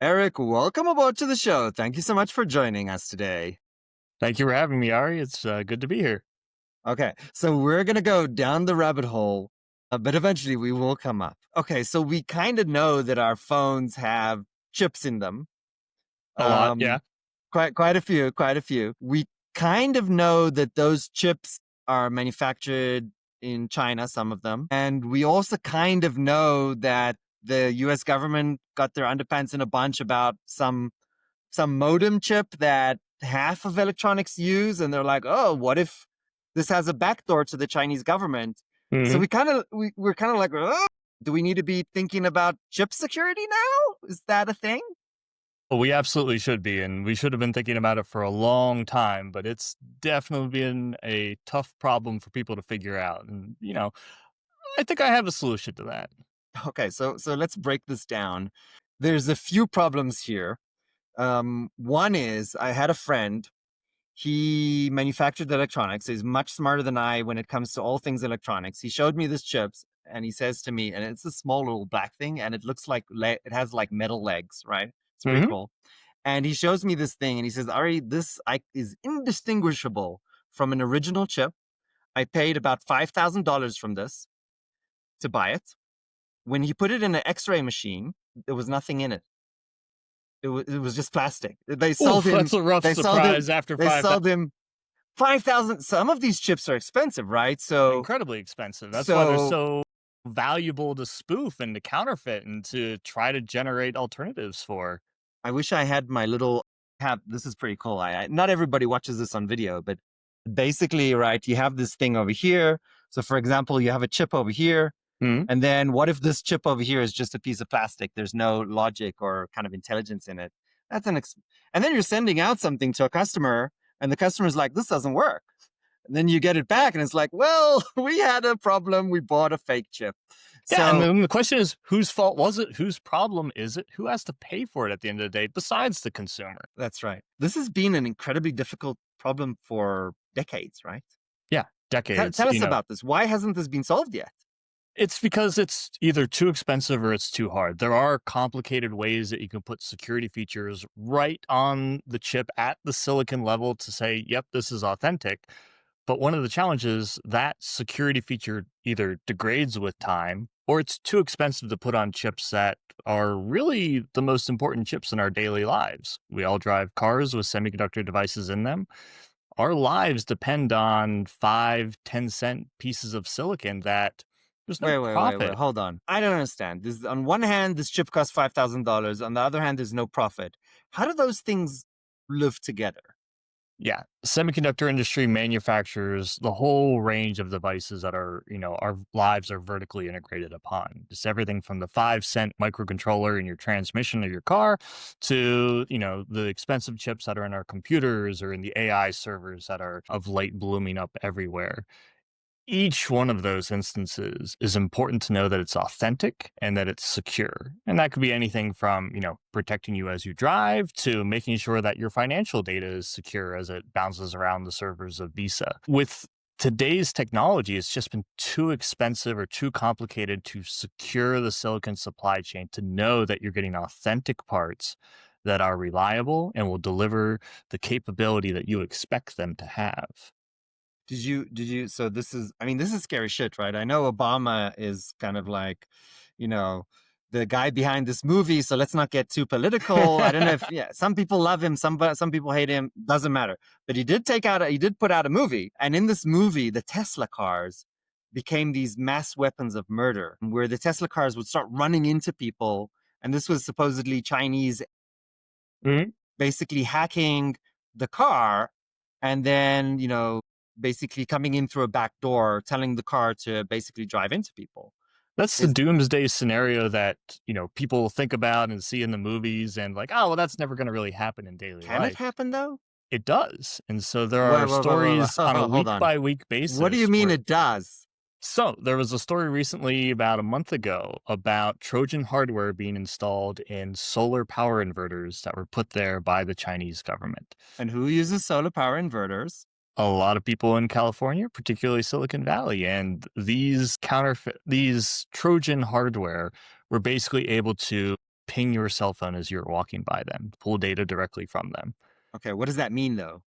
Eric, welcome aboard to the show. Thank you so much for joining us today. Thank you for having me, Ari. It's good to be here. Okay, so we're going to go down the rabbit hole, but eventually we will come up. Okay, so we kind of know that our phones have chips in them. A lot, yeah. Um, quite a few, quite a few. We kind of know that those chips are manufactured in China, some of them. And we also kind of know that the US government got their underpants in a bunch about some modem chip that half of electronics use, and they're like, oh, what if this has a backdoor to the Chinese government? So hmm we're kind of like, oh, do we need to be thinking about chip security now? Is that a thing? Well, we absolutely should be, and we should have been thinking about it for a long time, but it's definitely been a tough problem for people to figure out. And, I think I have a solution to that. Okay, so let's break this down. There's a few problems here. One is I had a friend. He manufactured electronics. He's much smarter than I when it comes to all things electronics. He showed me this chips and he says to me, and it's a small little black thing, and it looks like it has like metal legs, right? It's pretty hmm cool. And he shows me this thing and he says, Ari, is indistinguishable from an original chip. I paid about $5,000 from this to buy it. When he put it in an X-ray machine, there was nothing in it. It was just plastic. They sold Oof, him. that's a rough They sold him. surprise after They 5,000. sold him 5,000. Some of these chips are expensive, right? So, Incredibly expensive. That's why they're so so valuable to spoof and to counterfeit and to try to generate alternatives for. I wish I had my little have. This is pretty cool. Not everybody watches this on video, but basically, right, you have this thing over here. So, for example, you have a chip over here. Mhm. And then what if this chip over here is just a piece of plastic? There's no logic or kind of intelligence in it. And then you're sending out something to a customer, and the customer's like, this doesn't work. And then you get it back, and it's like, well, we had a problem. We bought a fake chip. Yeah, and So then the question is, whose fault was it? Whose problem is it? Who has to pay for it at the end of the day besides the consumer? that's right. This has been an incredibly difficult problem for decades, right? Yeah, decades. Tell us about this. Why hasn't this been solved yet? It's because it's either too expensive or it's too hard. There are complicated ways that you can put security features right on the chip at the silicon level to say, yep, this is authentic. But one of the challenges, that security feature either degrades with time or it's too expensive to put on chips that are really the most important chips in our daily lives. We all drive cars with semiconductor devices in them. Our lives depend on 5, 10 cent pieces of silicon that there's no Wait. profit. Hold on. I don't understand. On one hand, this chip costs $5,000. On the other hand, there's no profit. How do those things live together? Yeah, semiconductor industry manufactures the whole range of devices that our lives are vertically integrated upon. Just everything from the 5 cent microcontroller in your transmission of your car to, the expensive chips that are in our computers or in the AI servers that are of late blooming up everywhere. Each one of those instances is important to know that it's authentic and that it's secure. And that could be anything from, protecting you as you drive to making sure that your financial data is secure as it bounces around the servers of Visa. With today's technology, it's just been too expensive or too complicated to secure the silicon supply chain to know that you're getting authentic parts that are reliable and will deliver the capability that you expect them to have. So this is scary shit, right? I know Obama is kind of like, you know, the guy behind this movie. So let's not get too political. I don't know if, yeah, some people love him, some people hate him. Doesn't matter. But he did put out a movie. And in this movie, the Tesla cars became these mass weapons of murder where the Tesla cars would start running into people. And this was supposedly Chinese Mhm. basically hacking the car and then, basically coming in through a back door, telling the car to basically drive into people. That's the Is doomsday scenario that, people think about and see in the movies and like, "Oh, well, that's never gonna really happen in daily Can it life." happen though? It does, and so there are Whoa. stories on a Hold week on. by week What do you basis mean where it does? there was a story recently about a month ago about Trojan hardware being installed in solar power inverters that were put there by the Chinese government. And who uses solar power inverters? A lot of people in California, particularly Silicon Valley, and these Trojan hardware were basically able to ping your cell phone as you're walking by them, pull data directly from them. Okay, what does that mean though?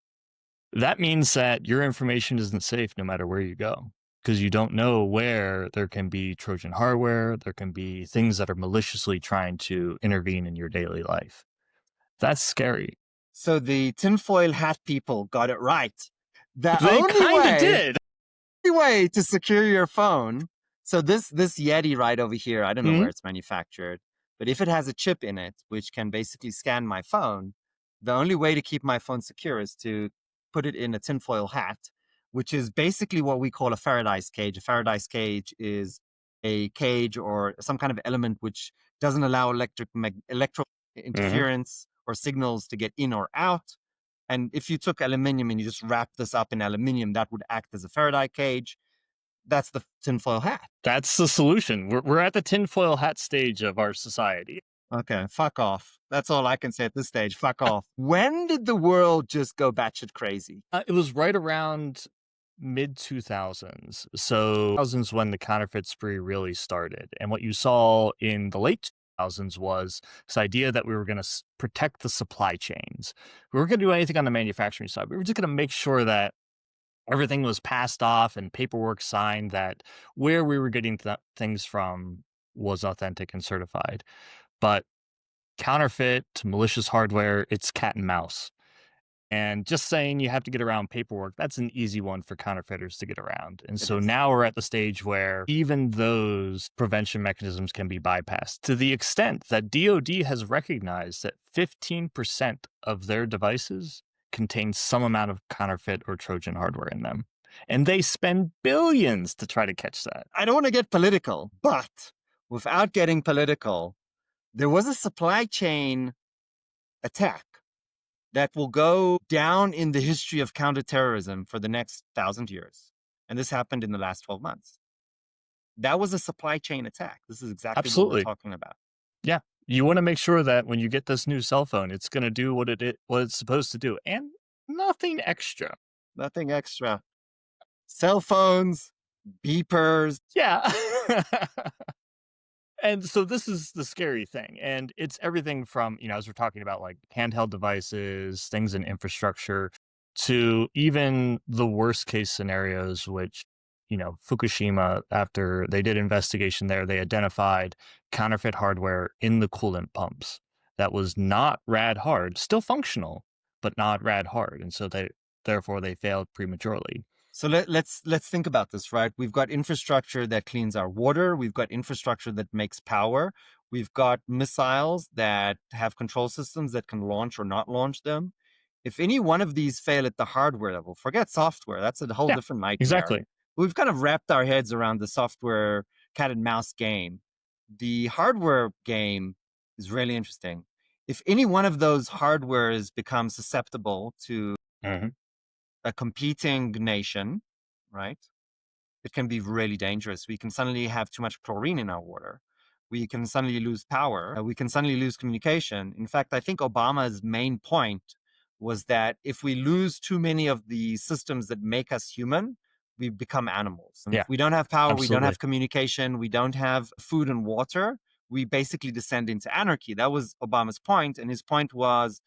That means that your information isn't safe no matter where you go because you don't know where there can be Trojan hardware, there can be things that are maliciously trying to intervene in your daily life. That's scary. So the tinfoil hat people got it right. The They only kind of way did. way to secure your phone. So this Yeti right over here, I don't know where Mhm. it's manufactured, but if it has a chip in it which can basically scan my phone, the only way to keep my phone secure is to put it in a tinfoil hat, which is basically what we call a Faraday's cage. A Faraday's cage is a cage or some kind of element which doesn't allow electro Mhm. interference or signals to get in or out. And if you took aluminium and you just wrap this up in aluminium, that would act as a Faraday cage. That's the tinfoil hat. That's the solution. We're at the tinfoil hat stage of our society. Okay, fuck off. That's all I can say at this stage. Fuck off. When did the world just go batshit crazy? It was right around mid 2000s. So, thousands when the counterfeit spree really started. And what you saw in the late 2000s was this idea that we were going to protect the supply chains. We weren't going to do anything on the manufacturing side. We were just going to make sure that everything was passed off and paperwork signed that where we were getting things from was authentic and certified. But counterfeit to malicious hardware, it's cat and mouse. And just saying you have to get around paperwork, that's an easy one for counterfeiters to get around. And It so is. now we're at the stage where even those prevention mechanisms can be bypassed to the extent that DoD has recognized that 15% of their devices contain some amount of counterfeit or Trojan hardware in them. And they spend billions to try to catch that. I don't want to get political, but without getting political, there was a supply chain attack that will go down in the history of counterterrorism for the next 1,000 years. And this happened in the last 12 months. That was a supply chain attack. This is exactly what we're Absolutely. talking about. Yeah. You want to make sure that when you get this new cell phone, it's going to do what it's supposed to do and nothing extra. Nothing extra. Cell phones, beepers. Yeah. And so this is the scary thing. And it's everything from, as we're talking about like handheld devices, things in infrastructure, to even the worst case scenarios, which, Fukushima, after they did investigation there, they identified counterfeit hardware in the coolant pumps that was not rad hard, still functional, but not rad hard. And so therefore they failed prematurely. So let's think about this, right? We've got infrastructure that cleans our water. We've got infrastructure that makes power. We've got missiles that have control systems that can launch or not launch them. If any one of these fail at the hardware level, forget software. That's a whole Yeah, different nightmare. exactly. We've kind of wrapped our heads around the software cat and mouse game. The hardware game is really interesting. If any one of those hardwares becomes susceptible to Mhm. a competing nation, right? It can be really dangerous. We can suddenly have too much chlorine in our water. We can suddenly lose power. We can suddenly lose communication. In fact, I think Obama's main point was that if we lose too many of the systems that make us human, we become animals. And if Yeah, we don't have power, we don't absolutely. have communication, we don't have food and water, we basically descend into anarchy. That was Obama's point. And his point was,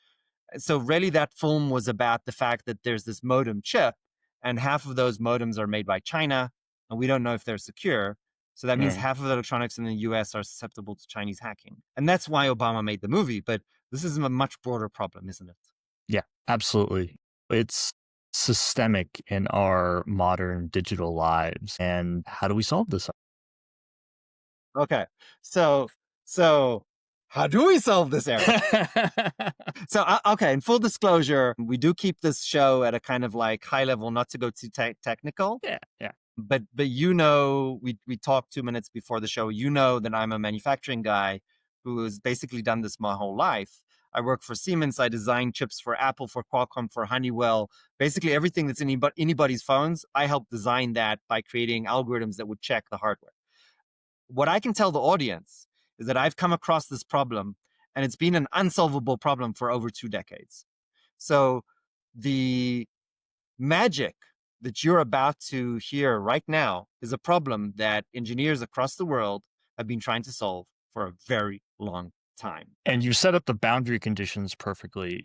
so really that film was about the fact that there's this modem chip and half of those modems are made by China and we don't know if they're secure. So that means Mhm. half of the electronics in the US are susceptible to Chinese hacking. And that's why Obama made the movie. But this is a much broader problem, isn't it? Yeah, absolutely. It's systemic in our modern digital lives. And how do we solve this? Okay. So, so how do we solve this, Eric? So, okay, in full disclosure, we do keep this show at a kind of like high level, not to go too technical. Yeah, yeah. But we talked 2 minutes before the show. You know that I'm a manufacturing guy who has basically done this my whole life. I work for Siemens. I design chips for Apple, for Qualcomm, for Honeywell. Basically everything that's in anybody's phones, I helped design that by creating algorithms that would check the hardware. What I can tell the audience is that I've come across this problem, and it's been an unsolvable problem for over 2 decades. So the magic that you're about to hear right now is a problem that engineers across the world have been trying to solve for a very long time. And you set up the boundary conditions perfectly.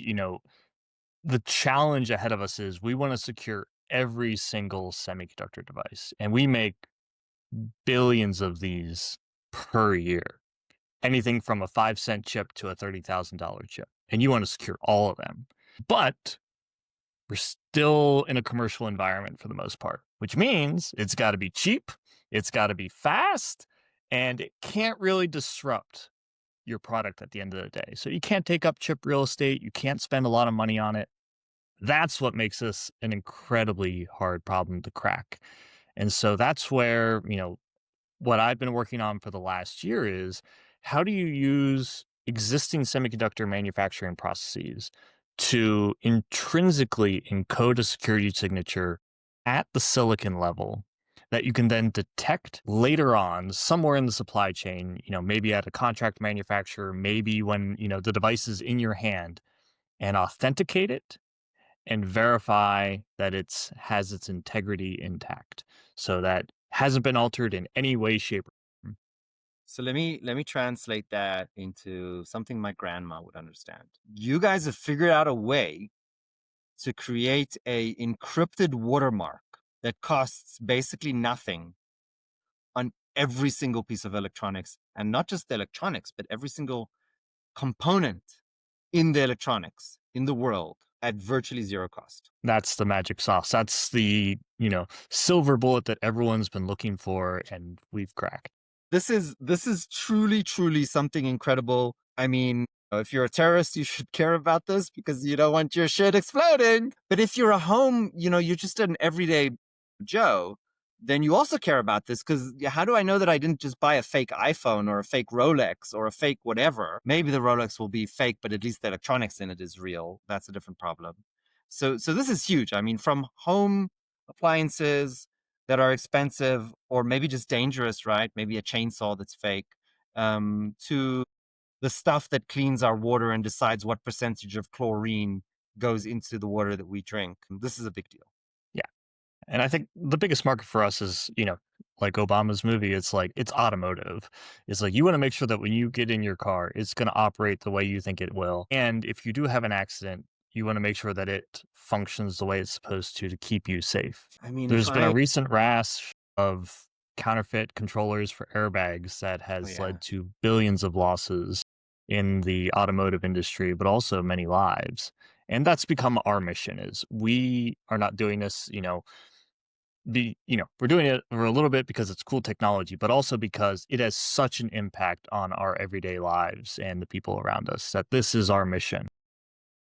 The challenge ahead of us is we want to secure every single semiconductor device, and we make billions of these per year. Anything from a 5-cent chip to a $30,000 chip. And you want to secure all of them. But we're still in a commercial environment for the most part, which means it's got to be cheap, it's got to be fast, and it can't really disrupt your product at the end of the day. So you can't take up chip real estate, you can't spend a lot of money on it. That's what makes this an incredibly hard problem to crack. And so that's where, what I've been working on for the last year is how do you use existing semiconductor manufacturing processes to intrinsically encode a security signature at the silicon level that you can then detect later on somewhere in the supply chain, maybe at a contract manufacturer, maybe when, the device is in your hand, and authenticate it and verify that it's has its integrity intact so that hasn't been altered in any way, shape, or form. So let me translate that into something my grandma would understand. You guys have figured out a way to create a encrypted watermark that costs basically nothing on every single piece of electronics, and not just the electronics, but every single component in the electronics in the world at virtually zero cost. That's the magic sauce. That's the, silver bullet that everyone's been looking for and we've cracked. This is truly something incredible. I mean, if you're a terrorist, you should care about this because you don't want your shit exploding. But if you're a home, you're just an everyday Joe, then you also care about this because how do I know that I didn't just buy a fake iPhone or a fake Rolex or a fake whatever? Maybe the Rolex will be fake, but at least the electronics in it is real. That's a different problem. So this is huge. I mean, from home appliances that are expensive or maybe just dangerous, right? Maybe a chainsaw that's fake, to the stuff that cleans our water and decides what percentage of chlorine goes into the water that we drink. This is a big deal. Yeah. And I think the biggest market for us is, like Obama's movie, it's like it's automotive. It's like you want to make sure that when you get in your car, it's going to operate the way you think it will. And if you do have an accident, you want to make sure that it functions the way it's supposed to keep you safe. I mean, if There's been a I, recent rash of counterfeit controllers for airbags that oh has yeah, led to billions of losses in the automotive industry, but also many lives. And that's become our mission is we are not doing this, we're doing it for a little bit because it's cool technology, but also because it has such an impact on our everyday lives and the people around us that this is our mission.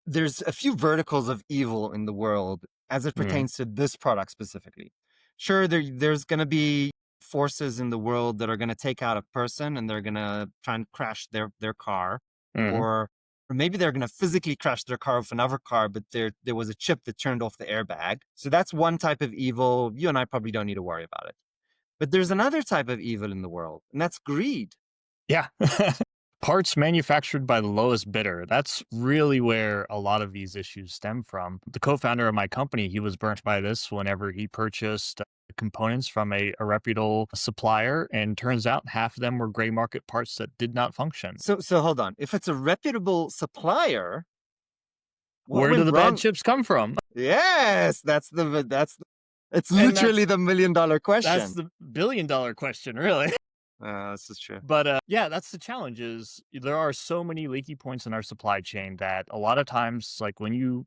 there's a few verticals of evil in the world as it Mm, pertains to this product specifically. Sure, there's going to be forces in the world that are going to take out a person and they're going to try and crash their car, mm. or maybe they're going to physically crash their car with another car, but there was a chip that turned off the airbag. So that's one type of evil. You and I probably don't need to worry about it. But there's another type of evil in the world, and that's greed. Yeah. Parts manufactured by the lowest bidder. That's really where a lot of these issues stem from. The co-founder of my company, he was burnt by this whenever he purchased components from a reputable supplier, and turns out half of them were gray market parts that did not function. So hold on. If it's a reputable supplier, what Where do went the bad wrong? chips come from? Yes, it's And literally the $1 million that's question. the billion-dollar question, really. This is true. But, yeah, that's the challenge is there are so many leaky points in our supply chain that a lot of times, like, when you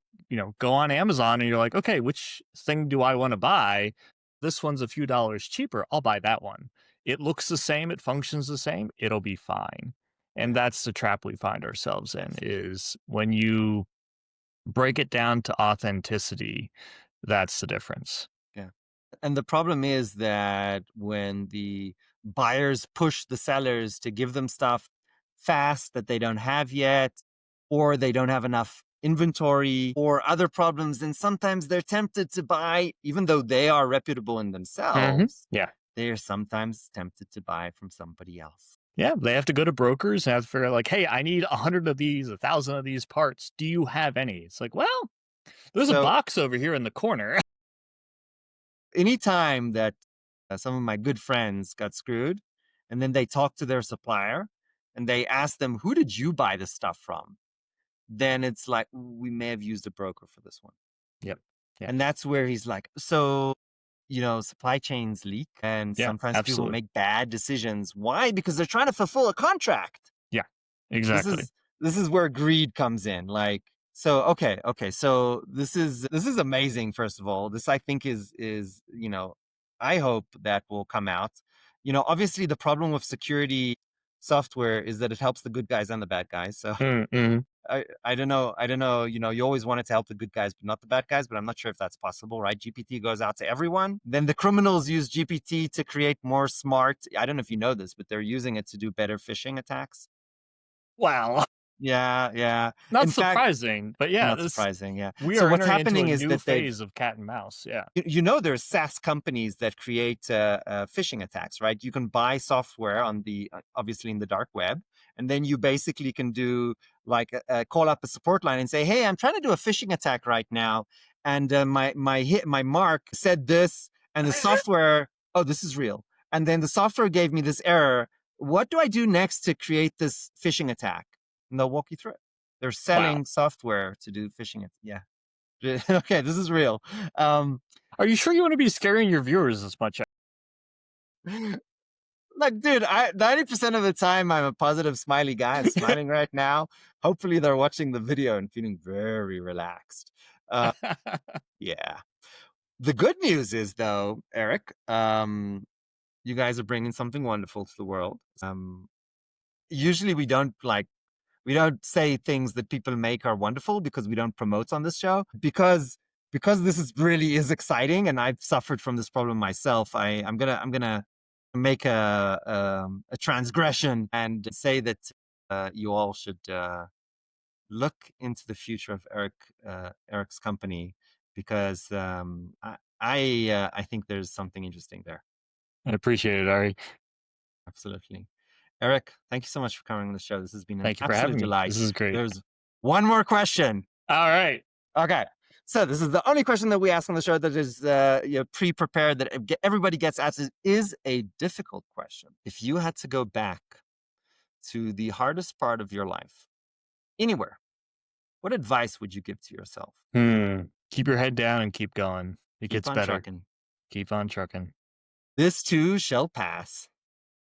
go on Amazon and you're like, "Okay, which thing do I wanna buy? This one's a few dollars cheaper, I'll buy that one. It looks the same, it functions the same, it'll be fine." And Yeah, that's the trap we find ourselves in yes, is when you break it down to authenticity, that's the difference. yeah. And the problem is that when the buyers push the sellers to give them stuff fast that they don't have yet, or they don't have enough inventory, or other problems, then sometimes they're tempted to buy, even though they are reputable in Mhm. themselves, Yeah. they are sometimes tempted to buy from somebody else. Yeah, they have to go to brokers and have to figure out like, "Hey, I need 100 of these, 1,000 of these parts. Do you have any?" It's like, "Well, there's a So box over here in the corner." anytime that some of my good friends got screwed and then they talked to their supplier and they ask them, who did you buy this stuff from? Then it's like, we may have used a broker for this one. Yep. Yeah. And that's where he's like, so, supply chains leak and Yeah. sometimes people Absolutely. make bad decisions. Why? Because they're trying to fulfill a contract. Yeah. This Exactly. is this is where greed comes in. Like, so okay. So this is amazing, first of all. This, I think, is I hope that will come out. Obviously the problem with security software is that it helps the good guys and the bad guys. So Mm-hmm. I don't know. I don't know. You always want it to help the good guys, but not the bad guys. But I'm not sure if that's possible, right? GPT goes out to everyone. Then the criminals use GPT to create more smart. I don't know if you know this, but they're using it to do better phishing attacks. Wow. Yeah, yeah. Not In fact, surprising, but yeah, not this surprising. Yeah. we So are what's entering into a happening is new that phase of cat and mouse. Yeah. there's SaaS companies that create phishing attacks, right? You can buy software on the obviously in the dark web, and then you basically can do like call up a support line and say, "Hey, I'm trying to do a phishing attack right now, and my mark said this, and the software, oh, this is real, and then the software gave me this error. What do I do next to create this phishing attack?" And they'll walk you through it. They're Wow. selling software to do phishing. Yeah. Okay, this is real. Um, Are you sure you want to be scaring your viewers this much? Like, dude, I 90% of the time I'm a positive, smiley guy. I'm smiling right now. Hopefully, they're watching the video and feeling very relaxed. Uh, yeah. The good news is, though, Eric, you guys are bringing something wonderful to the world. Usually, we don't say things that people make are wonderful because we don't promote on this show because this is really is exciting, and I've suffered from this problem myself. I'm gonna make a transgression and say that you all should look into the future of Eric's company, because I think there's something interesting there. I appreciate it, Ari. Absolutely. Eric, thank you so much for coming on the show. This has been an Thank you for absolute having me. delight. This is great. There's one more question. All right. Okay. So this is the only question that we ask on the show that is pre-prepared, that everybody gets asked. Is a difficult question. If you had to go back to the hardest part of your life, anywhere, what advice would you give to yourself? Keep your head down and keep going. It Keep gets on better. trucking. Keep on trucking. This too shall pass.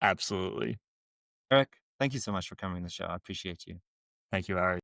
Absolutely. Eric, thank you so much for coming on the show. I appreciate you. Thank you, Ari.